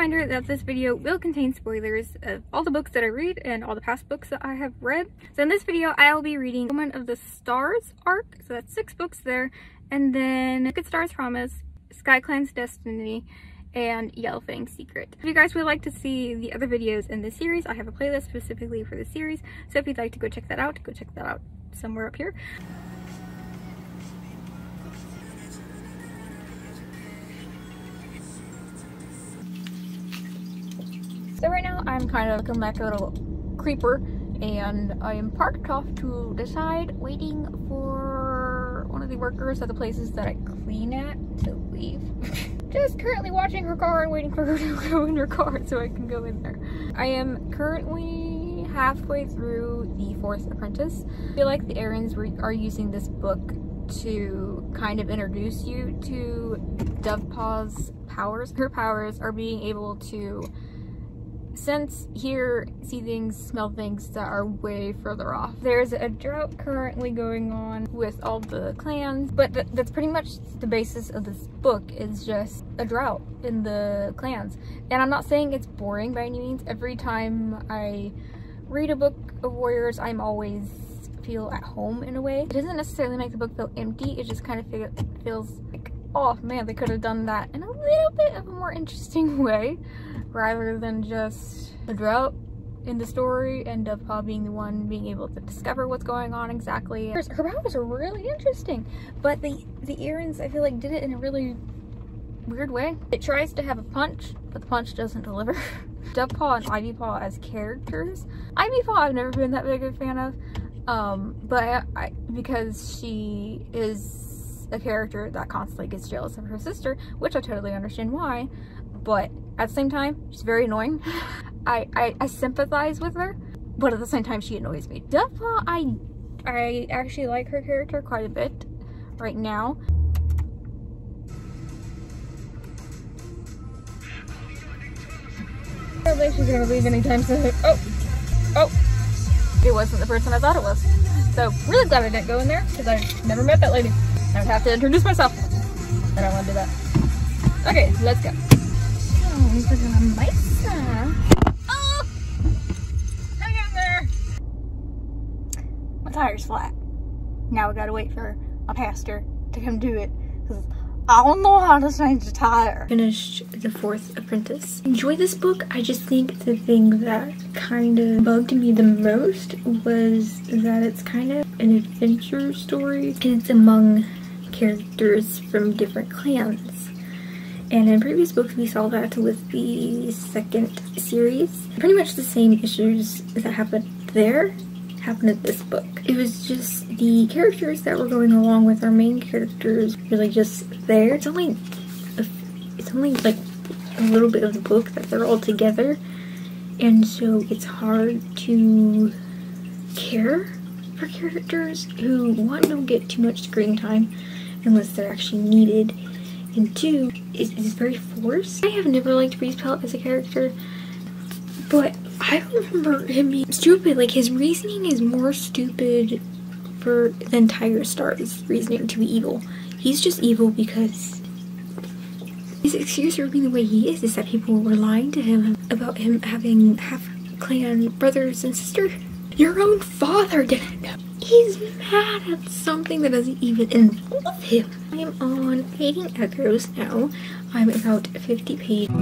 reminder that this video will contain spoilers of all the books that I read and all the past books that I have read. So in this video, I will be reading Omen of the Stars arc, so that's 6 books there, and then Crookedstar's Promise, Skyclan's Destiny, and Yellowfang's Secret. If you guys would like to see the other videos in this series, I have a playlist specifically for this series, so if you'd like to go check that out somewhere up here. So right now I'm kind of looking like a little creeper, and I am parked off to the side waiting for one of the workers at the places that I clean at to leave. Just currently watching her car and waiting for her to go in her car so I can go in there. I am currently halfway through the 4th Apprentice. I feel like the errands are using this book to kind of introduce you to Dovepaw's powers. Her powers are being able to sense, hear, see things, smell things that are way further off. There's a drought currently going on with all the clans, but that's pretty much the basis of this book, is just a drought in the clans. And I'm not saying it's boring by any means. Every time I read a book of warriors, I'm always feel at home in a way. It doesn't necessarily make the book feel empty, it just kind of feels like, oh man, they could have done that in a little bit of a more interesting way, rather than just a drought in the story and Dovepaw being the one being able to discover what's going on exactly. Her powers are really interesting, but the errands, I feel like, did it in a really weird way. It tries to have a punch, but the punch doesn't deliver. Dovepaw and Ivypaw as characters. Ivypaw I've never been that big of a fan of, but because she is a character that constantly gets jealous of her sister, which I totally understand why, but at the same time, she's very annoying. I sympathize with her, but at the same time, she annoys me. Dovepaw, I actually like her character quite a bit right now. I don't think she's gonna leave anytime soon. Oh! It wasn't the person I thought it was. So, really glad I didn't go in there, because I've never met that lady. I would have to introduce myself. I don't want to do that. Okay, let's go. Oh! Hang in there! My tire's flat. Now we gotta wait for a pastor to come do it, because I don't know how to change the tire. Finished the 4th Apprentice. Enjoy this book. I just think the thing that kind of bugged me the most was that it's kind of an adventure story, and it's among characters from different clans. And in previous books we saw that with the 2nd series. Pretty much the same issues that happened there happened in this book. It was just the characters that were going along with our main characters really just there. It's only like a little bit of the book that they're all together, and so it's hard to care for characters who, one, don't get too much screen time unless they're actually needed, and 2, it's very forced. I have never liked Breeze Pelt as a character, but I don't remember him being stupid. Like, his reasoning is more stupid than Tiger Star's reasoning to be evil. He's just evil because his excuse for being the way he is that people were lying to him about him having half-clan brothers and sisters. Your own father didn't know. He's mad at something that doesn't even involve him. I am on Fading Echoes now. I'm about 50 pages.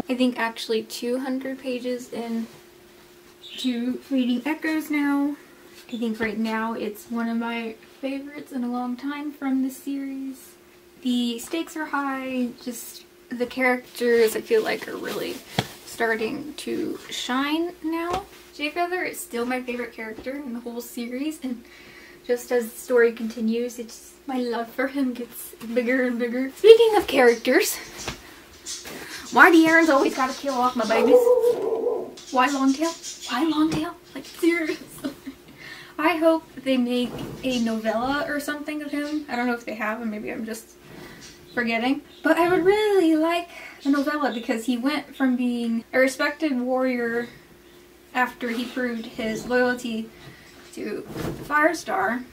I think actually 200 pages in to Fading Echoes now. I think right now it's one of my favorites in a long time from this series. The stakes are high, just the characters I feel like are really starting to shine now. Jayfeather is still my favorite character in the whole series, and just as the story continues, it's my love for him gets bigger and bigger. Speaking of characters, why do errands always gotta kill off my babies? Why Longtail? Why Longtail? Like, seriously. I hope they make a novella or something of him. I don't know if they have, and maybe I'm just forgetting. But I would really like a novella, because he went from being a respected warrior after he proved his loyalty to Firestar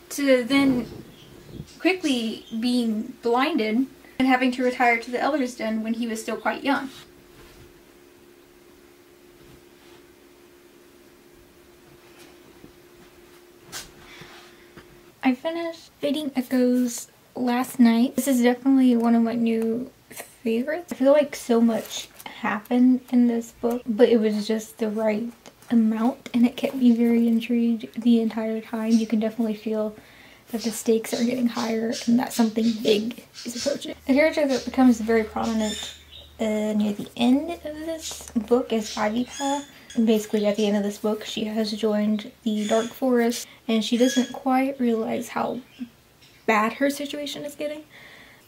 to then quickly being blinded and having to retire to the Elder's Den when he was still quite young. I finished Fading Echoes last night. This is definitely one of my new favorites. I feel like so much happened in this book, but it was just the right amount, and it kept me very intrigued the entire time. You can definitely feel that the stakes are getting higher and that something big is approaching. A character that becomes very prominent near the end of this book is Ivypaw. And basically at the end of this book, she has joined the Dark Forest, and she doesn't quite realize how bad her situation is getting.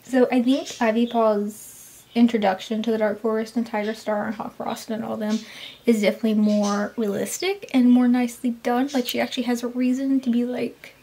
So I think Ivypaw's introduction to the Dark Forest and Tigerstar and Hawkfrost and all them is definitely more realistic and more nicely done. Like, she actually has a reason to be like,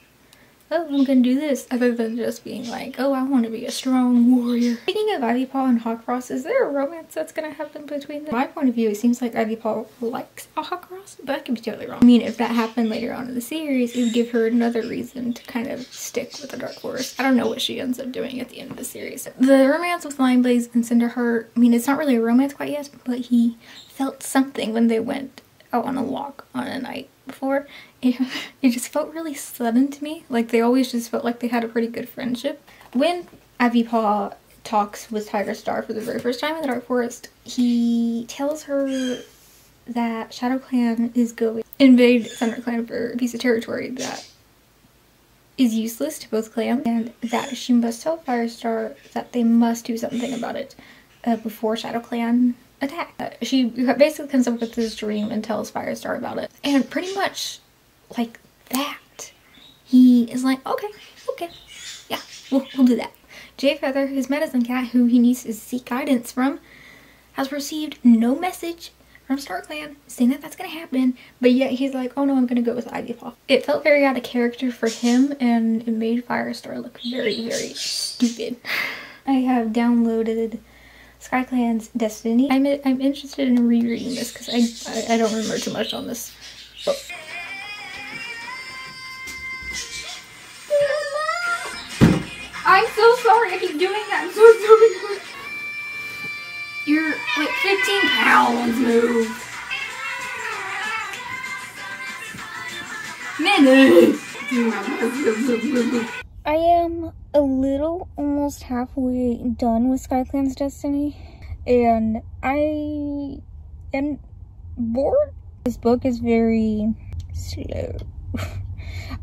oh, I'm gonna do this, other than just being like, oh, I want to be a strong warrior. Speaking of Ivypaw and Hawkfrost, is there a romance that's gonna happen between them? From my point of view, it seems like Ivypaw likes a Hawkfrost, but I could be totally wrong. I mean, if that happened later on in the series, it would give her another reason to kind of stick with the Dark Forest. I don't know what she ends up doing at the end of the series. The romance with Lionblaze and Cinderheart, I mean, it's not really a romance quite yet, but he felt something when they went out on a walk on a night before. It just felt really sudden to me. Like, they always just felt like they had a pretty good friendship. When Ivypaw talks with Tigerstar for the very first time in the Dark Forest, he tells her that ShadowClan is going to invade ThunderClan for a piece of territory that is useless to both clans, and that she must tell Firestar that they must do something about it before ShadowClan attack. She basically comes up with this dream and tells Firestar about it. And pretty much like that, he is like, okay, yeah, we'll do that. Jayfeather, his medicine cat, who he needs to seek guidance from, has received no message from StarClan saying that that's gonna happen, but yet he's like, oh no, I'm gonna go with Ivypaw. It felt very out of character for him, and it made Firestar look very, very stupid. I have downloaded Skyclan's Destiny. I'm interested in rereading this because I don't remember too much on this book. I'm so sorry I keep doing that. I'm so sorry. You're like 15 pounds, move. Minute. I am a little almost halfway done with Skyclan's Destiny, and I am bored. This book is very slow.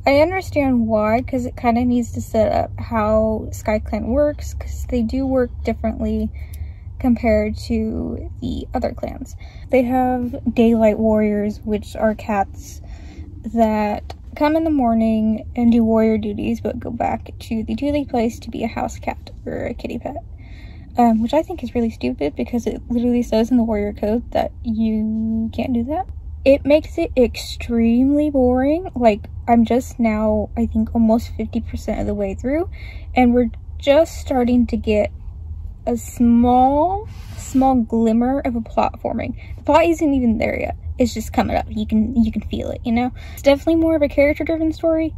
I understand why, because it kind of needs to set up how Skyclan works, because they do work differently compared to the other clans. They have daylight warriors, which are cats that come in the morning and do warrior duties, but go back to the duty place to be a house cat or a kitty pet. Which I think is really stupid, because it literally says in the warrior code that you can't do that. It makes it extremely boring. Like, I'm just now, I think, almost 50% of the way through, and we're just starting to get a small glimmer of a plot forming. The plot isn't even there yet. It's just coming up. You can feel it, you know? It's definitely more of a character-driven story,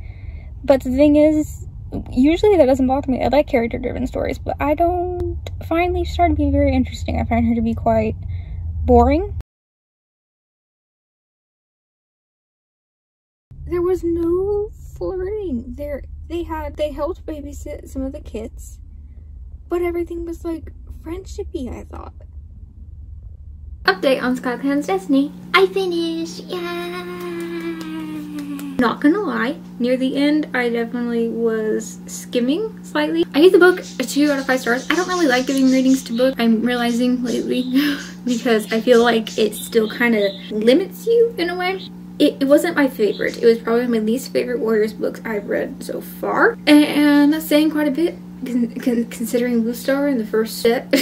but the thing is, usually that doesn't bother me. I like character-driven stories, but I don't find these start to be very interesting. I find her to be quite boring. There was no flirting. They helped babysit some of the kids, but everything was like friendshipy, I thought. Update on Skyclan's Destiny. I finished! Yay! Not gonna lie, near the end I definitely was skimming slightly. I gave the book a 2 out of 5 stars. I don't really like giving ratings to books, I'm realizing lately, because I feel like it still kind of limits you in a way. It wasn't my favorite. It was probably my least favorite Warriors books I've read so far, and that's saying quite a bit considering Blue Star in the first set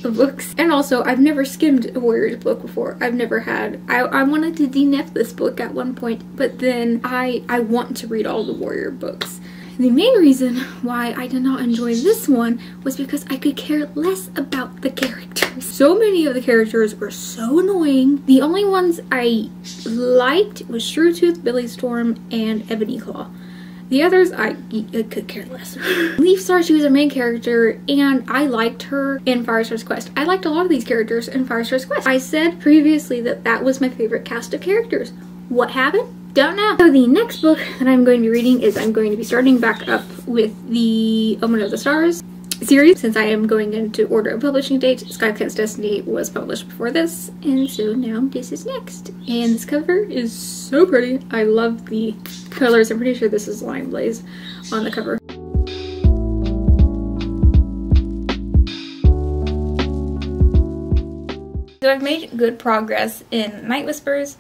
of books. And also, I've never skimmed a Warriors book before. I've never had. I wanted to DNF this book at one point, but then I want to read all the Warrior books. The main reason why I did not enjoy this one was because I could care less about the characters. So many of the characters were so annoying. The only ones I liked was Shrewtooth, Billy Storm, and Ebony Claw. The others, I could care less. Leaf Star, she was a main character, and I liked her in Firestar's Quest. I liked a lot of these characters in Firestar's Quest. I said previously that that was my favorite cast of characters. What happened? Don't know. So the next book that I'm going to be reading is I'm going to be starting back up with the Omen of the Stars series, since I am going into order of publishing date. Skyclan's Destiny was published before this, and so now this is next. And this cover is so pretty. I love the colors. I'm pretty sure this is Lime Blaze on the cover. So I've made good progress in Night Whispers,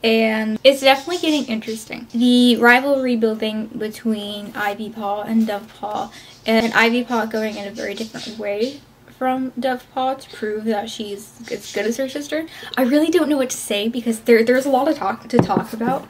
and it's definitely getting interesting. The rivalry building between Ivy Paw and Dove Paw, and Ivy Paw going in a very different way from Dove Paw to prove that she's as good as her sister. I really don't know what to say because there's a lot of to talk about,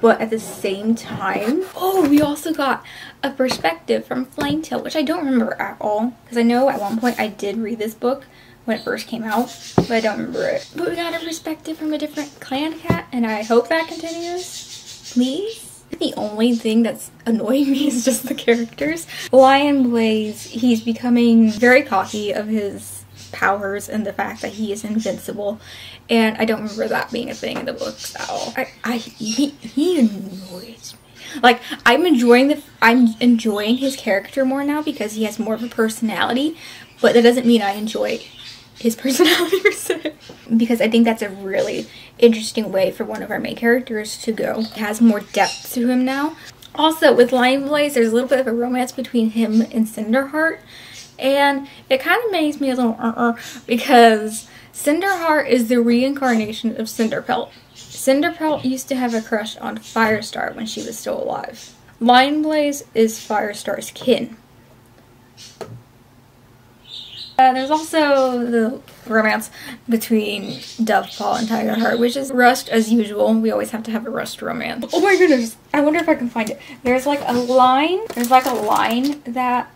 but at the same time, oh, we also got a perspective from Flametail, which I don't remember at all, because I know at one point I did read this book when it first came out, but I don't remember it. But we got a perspective from a different clan cat, and I hope that continues. Please? The only thing that's annoying me is just the characters. Lion Blaze, he's becoming very cocky of his powers and the fact that he is invincible, and I don't remember that being a thing in the books at all. He annoys me. Like, I'm enjoying his character more now because he has more of a personality, but that doesn't mean I enjoy his personality per se, because I think that's a really interesting way for one of our main characters to go. It has more depth to him now. Also, with Lion Blaze, there's a little bit of a romance between him and Cinderheart, and it kind of makes me a little because Cinderheart is the reincarnation of Cinderpelt. Cinderpelt used to have a crush on Firestar when she was still alive. Lion Blaze is Firestar's kin. There's also the romance between Dovepaw and Tigerheart, which is rushed as usual. We always have to have a rushed romance. Oh my goodness, I wonder if I can find it. There's like a line that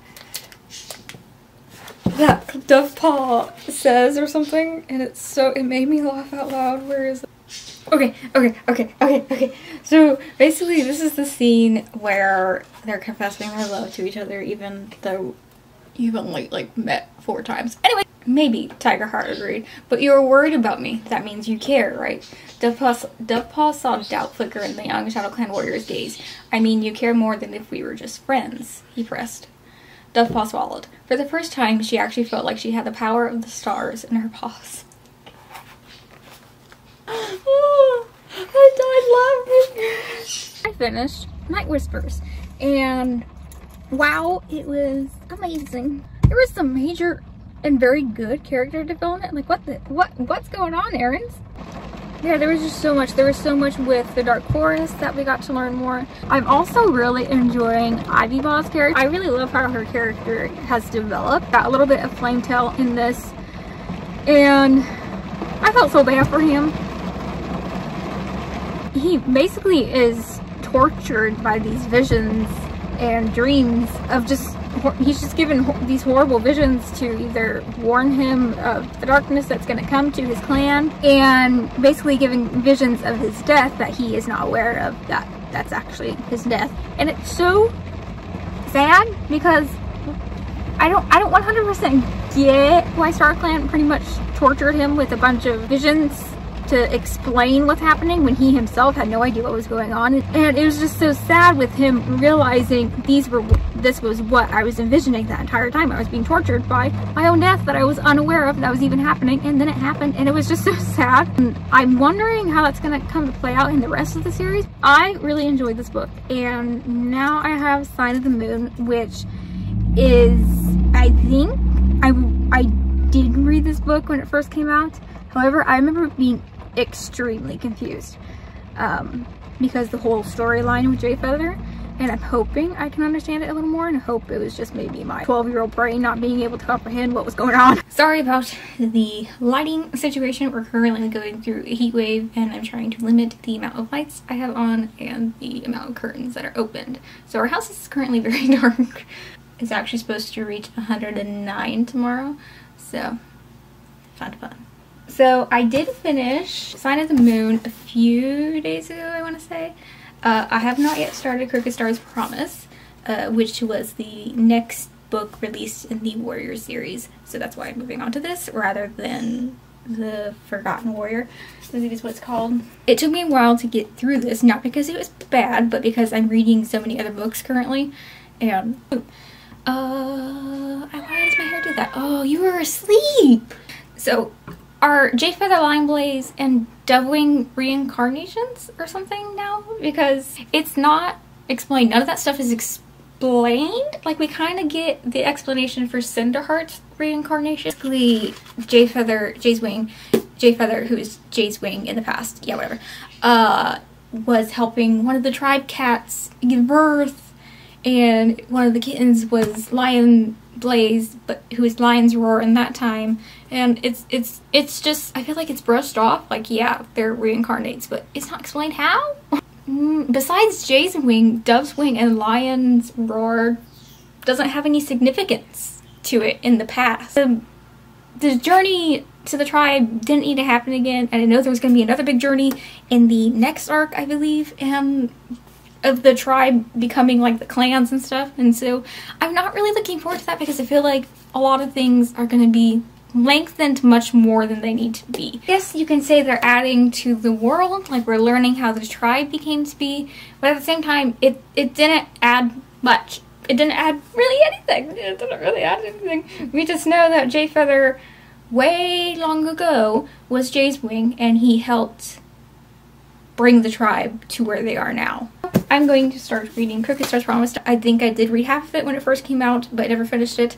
Dovepaw says or something, and it made me laugh out loud. Where is it? Okay. So basically this is the scene where they're confessing their love to each other, even though you've only like met 4 times. Anyway, maybe Tigerheart agreed, but you were worried about me. That means you care, right? Dovepaw saw doubt flicker in the young Shadow Clan warrior's gaze. I mean, you care more than if we were just friends, he pressed. Dovepaw swallowed. For the first time, she actually felt like she had the power of the stars in her paws. Oh, I died laughing. I finished Night Whispers, and wow, it was amazing. There was some major and very good character development. Like, what's going on, Errands? Yeah, there was just so much. There was so much with the Dark Forest that we got to learn more. I'm also really enjoying Ivy Paw's character. I really love how her character has developed. Got a little bit of Flametail in this, and I felt so bad for him. He basically is tortured by these visions and dreams of he's just given these horrible visions to either warn him of the darkness that's going to come to his clan, and basically giving visions of his death that he is not aware of, that's actually his death. And it's so sad because I don't 100% get why Star Clan pretty much tortured him with a bunch of visions to explain what's happening when he himself had no idea what was going on. And it was just so sad with him realizing this was what I was envisioning that entire time. I was being tortured by my own death that I was unaware of that was even happening, and then it happened, and it was just so sad. And I'm wondering how that's gonna come to play out in the rest of the series. I really enjoyed this book, and now I have Sign of the Moon, which is, I think, I did read this book when it first came out. However, I remember being extremely confused because the whole storyline with Jay Feather, and I'm hoping I can understand it a little more, and I hope it was just maybe my 12-year-old brain not being able to comprehend what was going on. Sorry about the lighting situation. We're currently going through a heat wave, and I'm trying to limit the amount of lights I have on and the amount of curtains that are opened. So our house is currently very dark. It's actually supposed to reach 109 tomorrow, so fun. So I did finish Sign of the Moon a few days ago, I want to say. I have not yet started Crookedstar's Promise, which was the next book released in the Warrior series. So that's why I'm moving on to this rather than the Forgotten Warrior, I believe is what it's called. It took me a while to get through this, not because it was bad, but because I'm reading so many other books currently. And why does my hair do that? Oh, you were asleep! So, are Jay Feather, Lion Blaze, and Dovewing reincarnations or something now? Because it's not explained. None of that stuff is explained. Like, we kind of get the explanation for Cinderheart's reincarnation. Basically, Jay Feather, who is Jay's wing in the past, yeah, whatever, was helping one of the tribe cats give birth. And one of the kittens was Lion Blaze, but who was Lion's Roar in that time. And it's just, I feel like it's brushed off. Like, yeah, they're reincarnates, but it's not explained how. Besides Jay's wing, Dove's wing, and Lion's Roar doesn't have any significance to it in the past. The journey to the tribe didn't need to happen again, and I know there was going to be another big journey in the next arc, I believe, of the tribe becoming like the clans and stuff, and so I'm not really looking forward to that because I feel like a lot of things are going to be lengthened much more than they need to be. Yes, you can say they're adding to the world, like we're learning how the tribe became to be, but at the same time it didn't add much. It didn't add really anything. It didn't really add anything. We just know that Jay Feather way long ago was Jay's wing, and he helped bring the tribe to where they are now. I'm going to start reading Crookedstar's Promise. I think I did read half of it when it first came out, but I never finished it.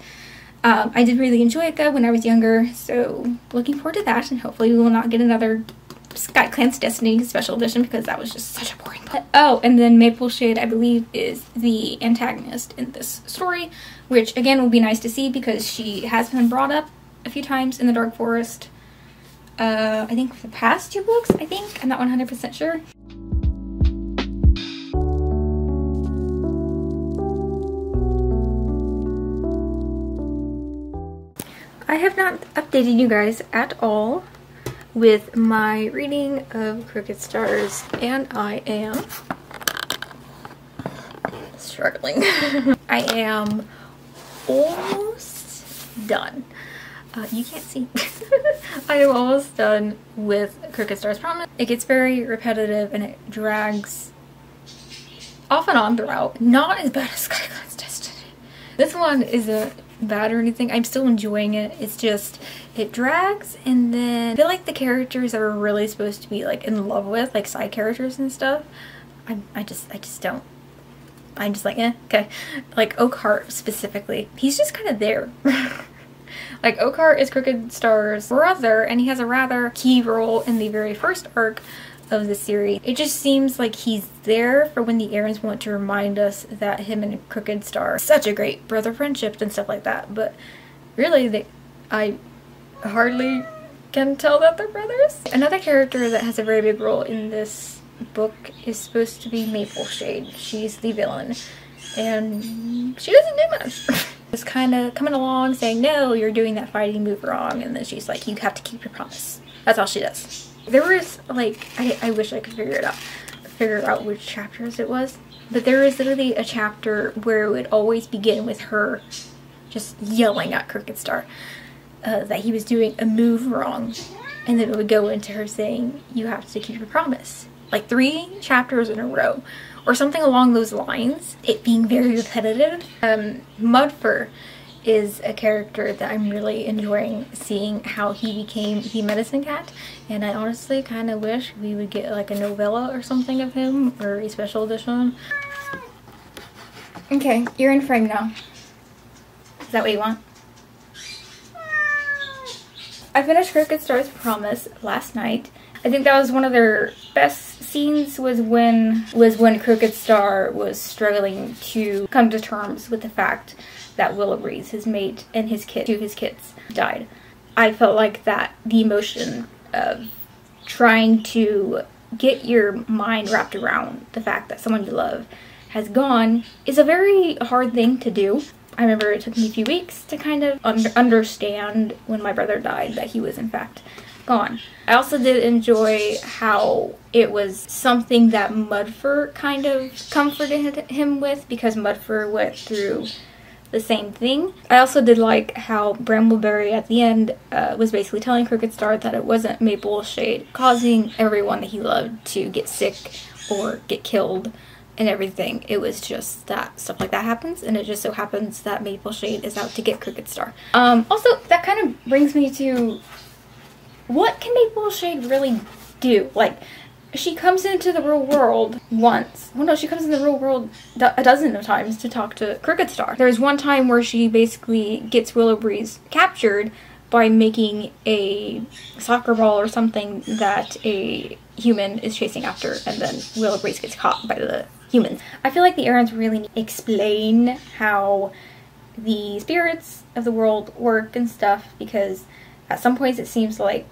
I did really enjoy it though when I was younger, so looking forward to that, and hopefully we will not get another Skyclan's Destiny special edition because that was just such a boring book. Oh, and then Mapleshade, I believe, is the antagonist in this story, which again will be nice to see because she has been brought up a few times in the Dark Forest. I think for the past 2 books, I think. I'm not 100% sure. I have not updated you guys at all with my reading of Crookedstar's, and I am struggling. I am almost done. You can't see. I am almost done with Crookedstar's Promise. It gets very repetitive and it drags off and on throughout. Not as bad as Skyclan's Destiny. This one isn't bad or anything. I'm still enjoying it. It's just, it drags, and then I feel like the characters that we're really supposed to be like in love with, like side characters and stuff, I just don't. I'm just like, okay. Like Oakhart specifically. He's just kind of there. Like, Oakhart is Crookedstar's brother, and he has a rather key role in the very first arc of the series. It just seems like he's there for when the errands want to remind us that him and Crookedstar are such a great brother friendship and stuff like that, but really, I hardly can tell that they're brothers. Another character that has a very big role in this book is supposed to be Mapleshade. She's the villain, and she doesn't do much. Just kind of coming along saying, no, you're doing that fighting move wrong, and then she's like, you have to keep your promise. That's all she does. There was like, I wish I could figure out which chapters it was, but there was literally a chapter where it would always begin with her just yelling at Crookedstar that he was doing a move wrong, And then it would go into her saying, you have to keep your promise. Like 3 chapters in a row. Or something along those lines. It being very repetitive. Mudfur is a character that I'm really enjoying seeing how he became the medicine cat. And I honestly kind of wish we would get like a novella or something of him. Or a special edition. Okay, you're in frame now. Is that what you want? I finished Crookedstar's Promise last night. I think that was one of their best scenes was when Crookedstar was struggling to come to terms with the fact that Willowbreeze, his mate, and his kids died. I felt like that the emotion of trying to get your mind wrapped around the fact that someone you love has gone is a very hard thing to do. I remember it took me a few weeks to kind of understand when my brother died that he was in fact gone. I also did enjoy how it was something that Mudfur kind of comforted him with because Mudfur went through the same thing. I also did like how Brambleberry at the end was basically telling Crookedstar that it wasn't Mapleshade causing everyone that he loved to get sick or get killed and everything. It was just that stuff like that happens, and it just so happens that Mapleshade is out to get Crookedstar. Also, that kind of brings me to what can Mapleshade really do? Like, she comes into the real world once. Well, no, she comes in the real world a dozen of times to talk to Crookedstar. There's one time where she basically gets Willowbreeze captured by making a soccer ball or something that a human is chasing after, and then Willowbreeze gets caught by the humans. I feel like the errands really explain how the spirits of the world work and stuff, because at some points it seems like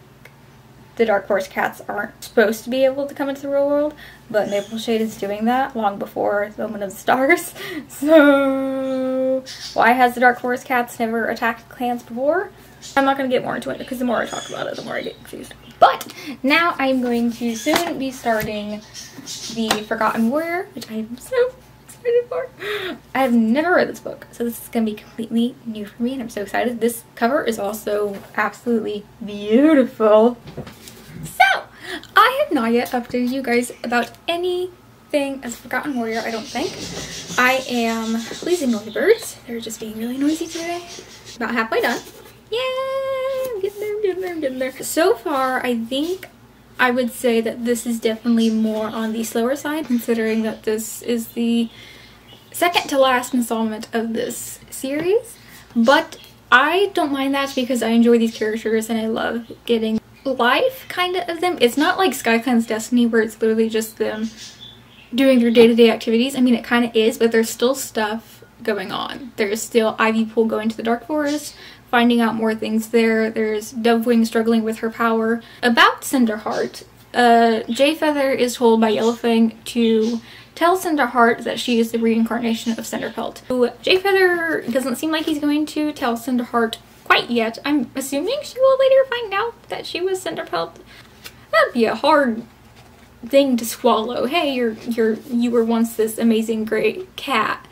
the Dark Forest cats aren't supposed to be able to come into the real world, but Mapleshade is doing that long before the Omen of the Stars. So why has the Dark Forest cats never attacked clans before? I'm not going to get more into it because the more I talk about it, the more I get confused. But now I'm going to soon be starting the Forgotten Warrior, which I am so excited for. I have never read this book, so this is going to be completely new for me, and I'm so excited. This cover is also absolutely beautiful. So, I have not yet updated you guys about anything as Forgotten Warrior, I don't think. I am, please ignore the birds. They're just being really noisy today. About halfway done. Yay! I'm getting there, I'm getting there, I'm getting there. So far, I think I would say that this is definitely more on the slower side, considering that this is the second to last installment of this series. But I don't mind that because I enjoy these characters and I love getting life kind of them. It's not like Skyclan's Destiny where it's literally just them doing their day-to-day activities. I mean, it kind of is, but there's still stuff going on. There's still Ivypool going to the Dark Forest, finding out more things there. There's Dovewing struggling with her power. About Cinderheart, Jayfeather is told by Yellowfang to tell Cinderheart that she is the reincarnation of Cinderpelt. So Jayfeather doesn't seem like he's going to tell Cinderheart quite yet. I'm assuming she will later find out that she was Cinderpelt. That'd be a hard thing to swallow. Hey, you were once this amazing great cat,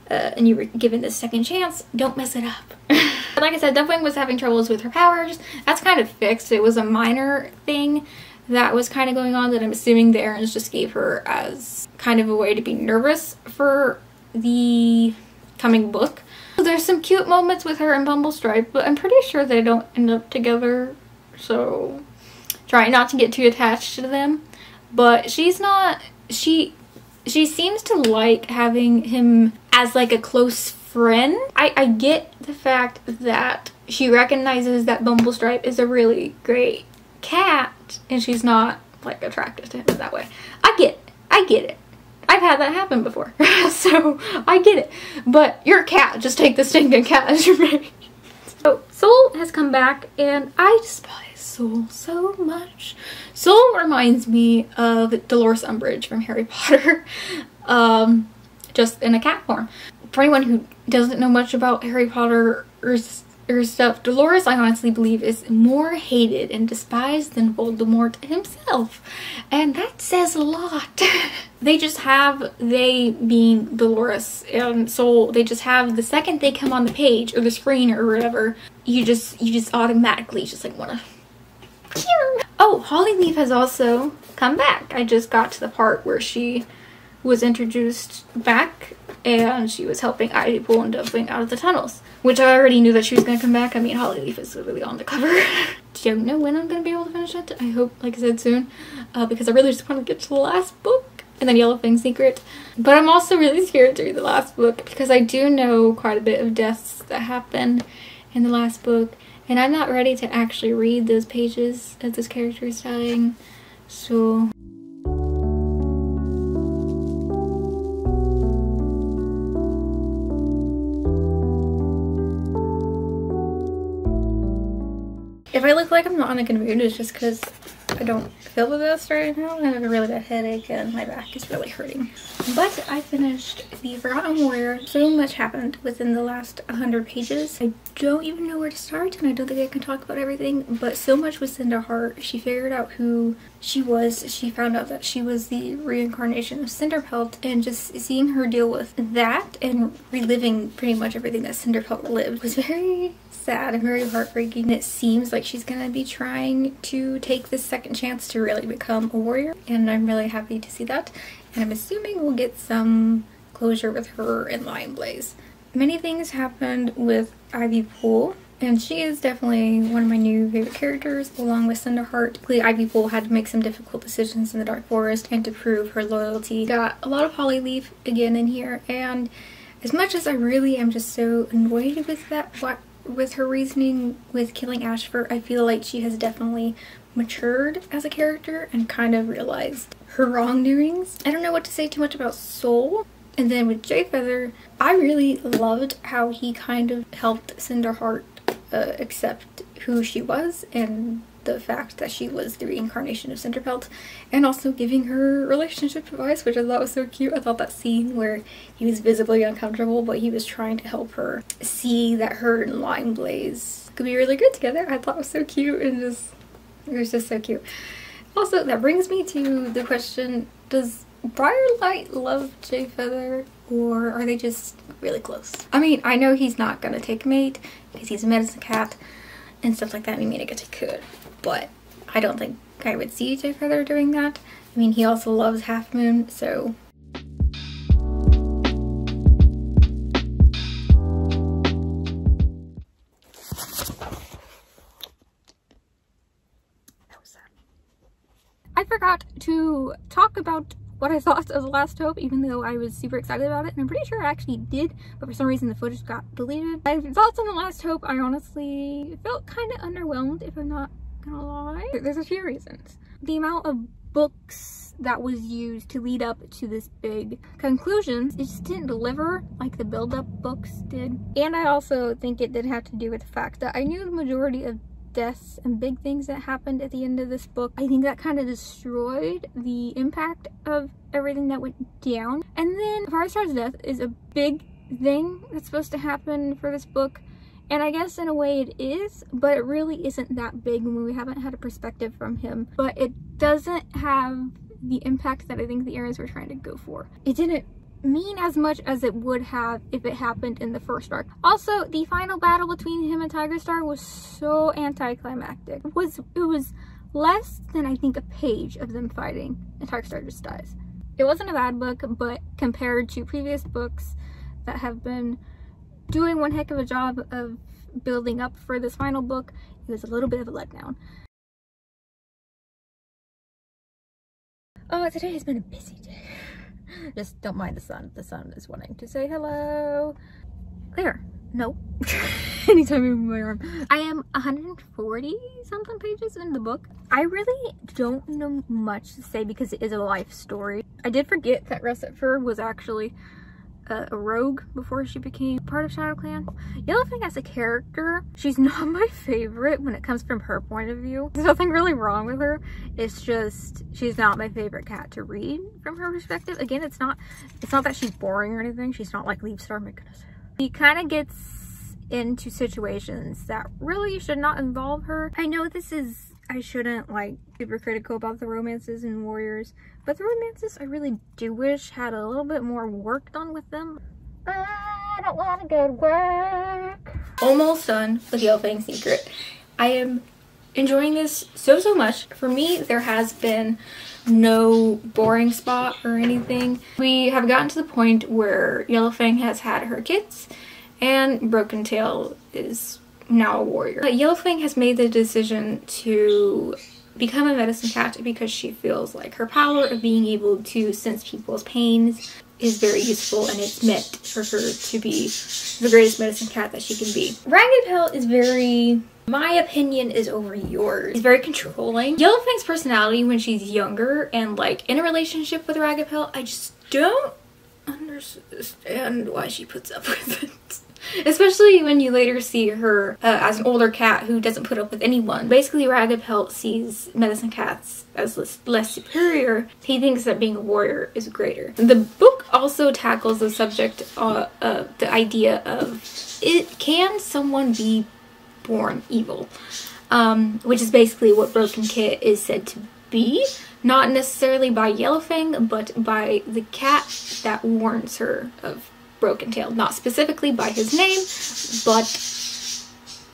and you were given this second chance. Don't mess it up. But like I said, Dovewing was having troubles with her powers. That's kind of fixed. It was a minor thing that was kind of going on that I'm assuming the errands just gave her as kind of a way to be nervous for the coming book. So there's some cute moments with her and Bumblestripe, but I'm pretty sure they don't end up together, so try not to get too attached to them. But she's not, she seems to like having him as like a close friend. I get the fact that she recognizes that Bumblestripe is a really great cat and she's not like attracted to him in that way. I get it. I've had that happen before. So I get it. But you're a cat. Just take the stinking cat as your mate. So Soul has come back and I despise Soul so much. Soul reminds me of Dolores Umbridge from Harry Potter. Just in a cat form. For anyone who doesn't know much about Harry Potter or stuff, Dolores, I honestly believe, is more hated and despised than Voldemort himself. And that says a lot. They just have, they being Dolores and Soul, they just have, the second they come on the page or the screen or whatever, you just automatically just like want to Oh, Hollyleaf has also come back. I just got to the part where she was introduced back and she was helping Ivy pull and Yellowfang out of the tunnels, which I already knew that she was going to come back. I mean, Hollyleaf is literally on the cover. Don't know when I'm going to be able to finish it. I hope, like I said, soon, because I really just want to get to the last book and then Yellowfang Secret. But I'm also really scared to read the last book because I do know quite a bit of deaths that happen in the last book, and I'm not ready to actually read those pages as this character is dying, so... If I look like I'm not in a good mood, it's just because I don't feel the best right now. I have a really bad headache and my back is really hurting. But I finished The Forgotten Warrior. So much happened within the last 100 pages. I don't even know where to start, and I don't think I can talk about everything, but so much was in her heart. She figured out who she was. She found out that she was the reincarnation of Cinderpelt, and just seeing her deal with that and reliving pretty much everything that Cinderpelt lived was very sad and very heartbreaking. And it seems like she's gonna be trying to take this second chance to really become a warrior, and I'm really happy to see that, and I'm assuming we'll get some closure with her and Lion Blaze. Many things happened with Ivy Pool, and she is definitely one of my new favorite characters, along with Cinderheart. Ivy Pool had to make some difficult decisions in the Dark Forest and to prove her loyalty. Got a lot of Hollyleaf again in here, and as much as I really am just so annoyed with that, with her reasoning with killing Ashford, I feel like she has definitely matured as a character and kind of realized her wrongdoings. I don't know what to say too much about Soul. And then with Jayfeather, I really loved how he kind of helped Cinderheart accept who she was and the fact that she was the reincarnation of Cinderpelt, and also giving her relationship advice, which I thought was so cute. I thought that scene where he was visibly uncomfortable, but he was trying to help her see that her and Lion Blaze could be really good together, I thought was so cute, and it was just so cute. Also, that brings me to the question, does Briarlight love Jayfeather, or are they just really close? I mean, I know he's not gonna take a mate because he's a medicine cat and stuff like that. I mean, I guess he could, but I don't think I would see Jayfeather doing that. I mean, he also loves Half Moon, so... That was sad. I forgot to talk about what I thought of The Last Hope, even though I was super excited about it, and I'm pretty sure I actually did, but for some reason the footage got deleted. My thoughts on The Last Hope, I honestly felt kind of underwhelmed, if I'm not gonna lie. There's a few reasons. The amount of books that was used to lead up to this big conclusion, it just didn't deliver like the build-up books did. And I also think it did have to do with the fact that I knew the majority of deaths and big things that happened at the end of this book. I think that kind of destroyed the impact of everything that went down. And then Firestar's death is a big thing that's supposed to happen for this book, and I guess in a way it is, but it really isn't that big when we haven't had a perspective from him. But it doesn't have the impact that I think the errands were trying to go for. It didn't mean as much as it would have if it happened in the first arc. Also, the final battle between him and Crookedstar was so anticlimactic. It was less than, I think, a page of them fighting, and Crookedstar just dies. It wasn't a bad book, but compared to previous books that have been doing one heck of a job of building up for this final book, it was a little bit of a letdown. Oh, today has been a busy day. Just don't mind the sun. The sun is wanting to say hello. There. No. Anytime I move my arm. I am 140 something pages in the book. I really don't know much to say because it is a life story. I did forget that Russetfur was actually a rogue before she became part of Skyclan. Yellowfang as a character, she's not my favorite when it comes from her point of view. There's nothing really wrong with her. It's just she's not my favorite cat to read from her perspective. Again, it's not that she's boring or anything. She's not like Leafstar, my goodness. She kind of gets into situations that really should not involve her. I know I shouldn't like super critical about the romances in Warriors, but the romances I really do wish had a little bit more work done with them. I don't want to go to work. Almost done with Yellowfang Secret. I am enjoying this so much. For me, there has been no boring spot or anything. We have gotten to the point where Yellowfang has had her kids and Broken Tail is now a warrior. Yellowfang has made the decision to become a medicine cat because she feels like her power of being able to sense people's pains is very useful, and it's meant for her to be the greatest medicine cat that she can be. Ragged Pelt is very, my opinion is over yours. He's very controlling. Yellowfang's personality when she's younger and like in a relationship with Ragged Pelt, I just don't understand why she puts up with it. Especially when you later see her as an older cat who doesn't put up with anyone. Basically, Ragged Pelt sees medicine cats as less superior. He thinks that being a warrior is greater. The book also tackles the subject of the idea of can someone be born evil? Which is basically what Broken Kit is said to be. Not necessarily by Yellowfang, but by the cat that warns her of Broken Tail. Not specifically by his name, but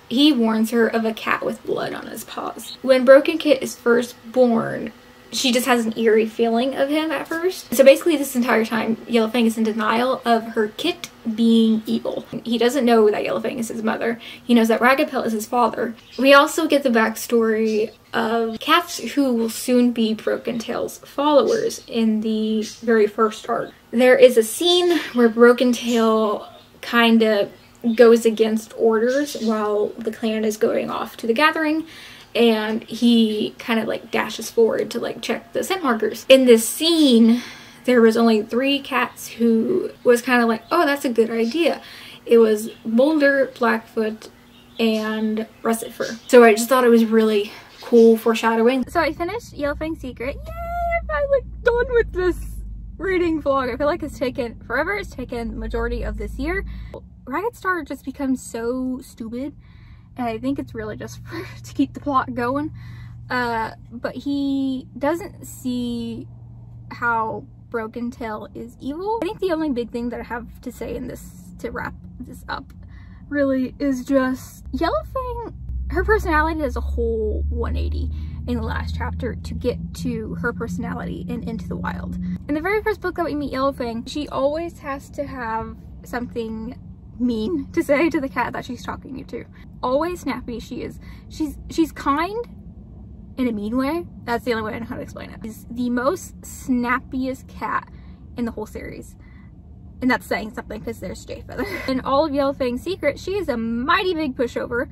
he warns her of a cat with blood on his paws. When Broken Kit is first born, she just has an eerie feeling of him at first. So basically this entire time, Yellowfang is in denial of her kit being evil. He doesn't know that Yellowfang is his mother. He knows that Ragged Pelt is his father. We also get the backstory of cats who will soon be Broken Tail's followers in the very first arc. There is a scene where Broken Tail kind of goes against orders while the clan is going off to the gathering, and he kind of like dashes forward to like check the scent markers. In this scene, there was only 3 cats who was kind of like, oh, that's a good idea. It was Boulder, Blackfoot, and Russet Fur. So I just thought it was really cool foreshadowing. So I finished Yellowfang's Secret. Yay! I'm finally done with this reading vlog. I feel like it's taken forever. It's taken the majority of this year. Crookedstar just becomes so stupid, and I think it's really just to keep the plot going. But he doesn't see how Broken Tail is evil. I think the only big thing that I have to say in this, to wrap this up, really is just Yellowfang, her personality does a whole 180 in the last chapter to get to her personality in Into the Wild. In the very first book that we meet Yellowfang, she always has to have something mean to say to the cat that she's talking to. Always snappy. She's kind in a mean way. That's the only way I know how to explain it. She's the most snappiest cat in the whole series. And that's saying something because there's Jay Feather. In all of Yellowfang's Secret, she is a mighty big pushover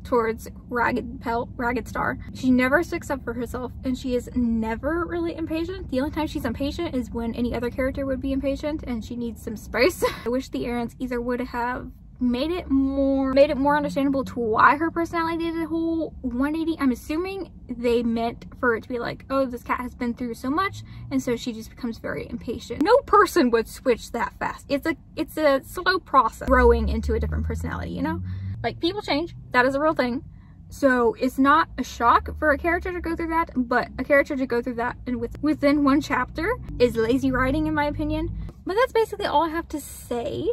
towards Crookedstar. She never sticks up for herself, and she is never really impatient. The only time she's impatient is when any other character would be impatient and she needs some space. I wish the errands either would have made it more understandable to why her personality did a whole 180. I'm assuming they meant for it to be like, oh, this cat has been through so much, and so she just becomes very impatient. No person would switch that fast. It's a slow process growing into a different personality, you know? Like, people change. That is a real thing. So it's not a shock for a character to go through that, but a character to go through that and within one chapter is lazy writing, in my opinion. But that's basically all I have to say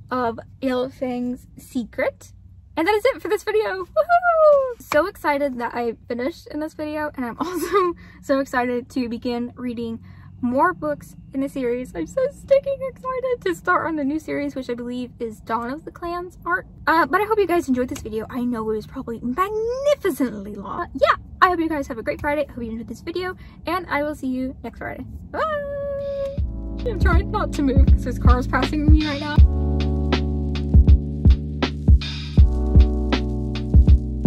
of Yellowfang's Secret. And that is it for this video. Woohoo! So excited that I finished in this video, and I'm also so excited to begin reading more books in the series. I'm so stinking excited to start on the new series, which I believe is Dawn of the Clans art. But I hope you guys enjoyed this video. I know it was probably magnificently long. Yeah, I hope you guys have a great Friday. I hope you enjoyed this video, and I will see you next Friday. Bye! I'm trying not to move because there's cars passing me right now.